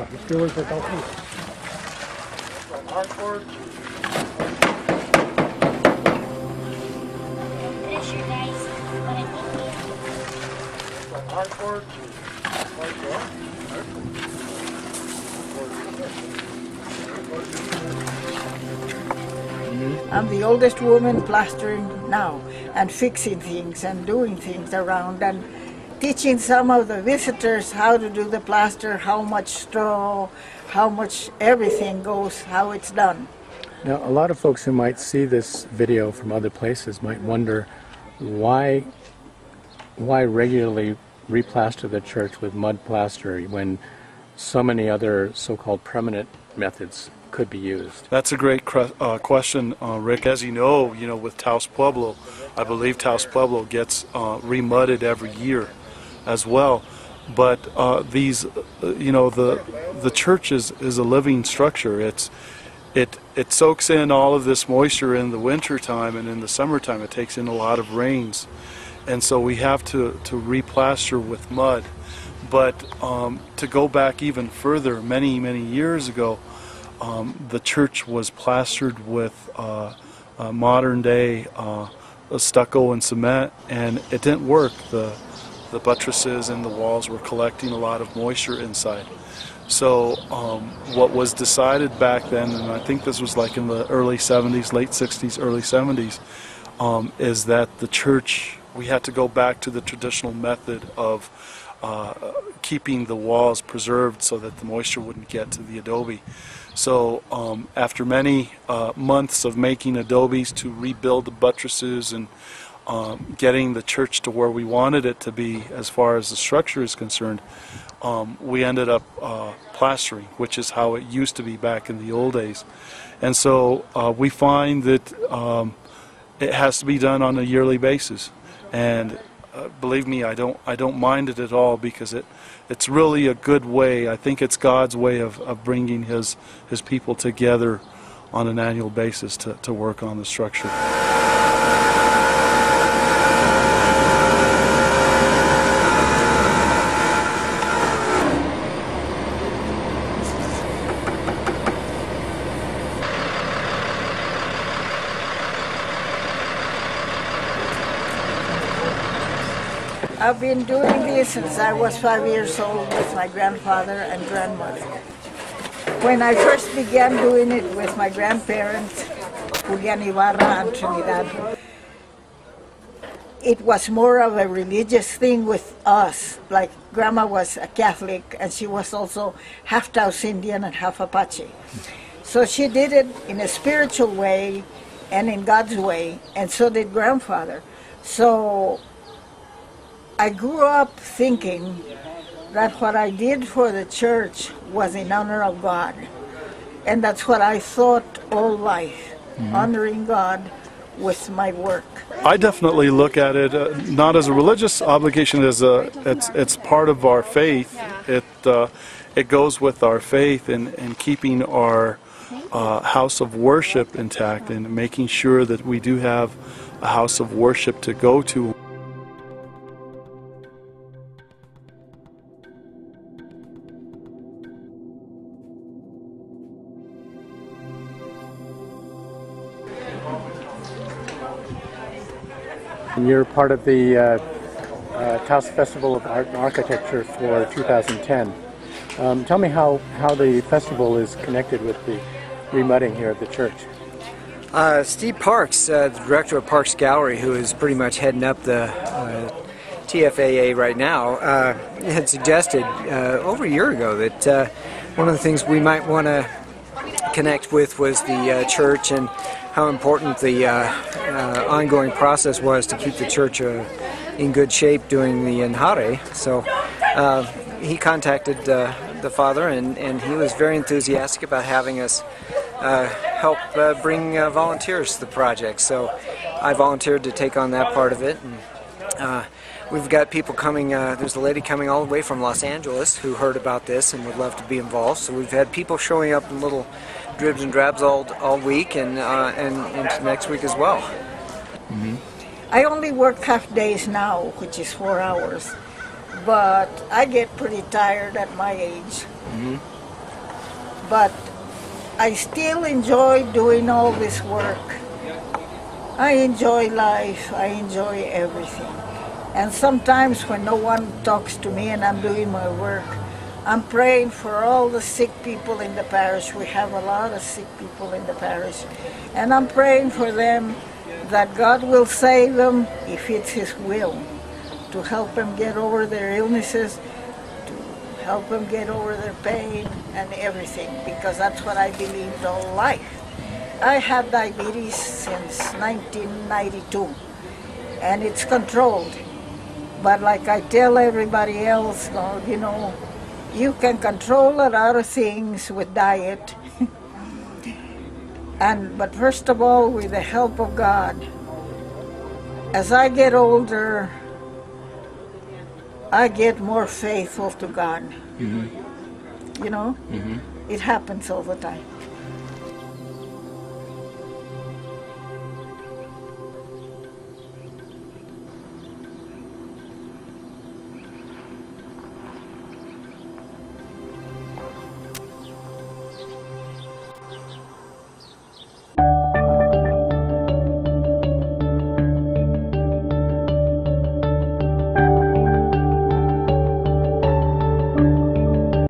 feelings are healthy. Hardcore. Hardcore. I'm the oldest woman plastering now and fixing things and doing things around and teaching some of the visitors how to do the plaster, how much straw, how much everything goes, how it's done. Now, a lot of folks who might see this video from other places might wonder why regularly replaster the church with mud plaster when so many other so-called permanent methods could be used. That's a great question, Rick. As you know, with Taos Pueblo, I believe Taos Pueblo gets remudded every year as well. But the church is a living structure. It soaks in all of this moisture in the winter time, and in the summertime it takes in a lot of rains, and so we have to replaster with mud. But to go back even further, many years ago, the church was plastered with modern day stucco and cement, and it didn't work. The buttresses and the walls were collecting a lot of moisture inside. So what was decided back then, and I think this was like in the early 70s, late 60s, early 70s, is that the church, we had to go back to the traditional method of keeping the walls preserved so that the moisture wouldn't get to the adobe. So after many months of making adobes to rebuild the buttresses and getting the church to where we wanted it to be as far as the structure is concerned, we ended up plastering, which is how it used to be back in the old days. And so we find that it has to be done on a yearly basis. And believe me, I don't mind it at all, because it's really a good way. I think it's God's way of bringing His people together on an annual basis to work on the structure. I've been doing this since I was 5 years old with my grandfather and grandmother. When I first began doing it with my grandparents, Julian Ibarra and Trinidad, it was more of a religious thing with us. Like, Grandma was a Catholic, and she was also half Taos Indian and half Apache. So she did it in a spiritual way and in God's way, and so did Grandfather. So I grew up thinking that what I did for the church was in honor of God. And that's what I thought all life, honoring God with my work. I definitely look at it not as a religious obligation, it's part of our faith. It goes with our faith in keeping our house of worship intact and making sure that we do have a house of worship to go to. And you're part of the Taos Festival of Art and Architecture for 2010. Tell me how the festival is connected with the remudding here at the church. Steve Parks, the director of Parks Gallery, who is pretty much heading up the TFAA right now, had suggested over a year ago that one of the things we might want to connect with was the church, and how important the ongoing process was to keep the church in good shape doing the Enjare. So he contacted the father, and he was very enthusiastic about having us help bring volunteers to the project. So I volunteered to take on that part of it. And we've got people coming, there's a lady coming all the way from Los Angeles who heard about this and would love to be involved. So we've had people showing up in little dribs and drabs all week and into next week as well. I only work half days now, which is 4 hours, but I get pretty tired at my age. but I still enjoy doing all this work. I enjoy life, I enjoy everything. And sometimes when no one talks to me and I'm doing my work, I'm praying for all the sick people in the parish. We have a lot of sick people in the parish. And I'm praying for them that God will save them if it's His will, to help them get over their illnesses, to help them get over their pain and everything, because that's what I believed all life. I had diabetes since 1992, and it's controlled. But like I tell everybody else, you know, you can control a lot of things with diet, but first of all, with the help of God. As I get older, I get more faithful to God. You know, it happens all the time.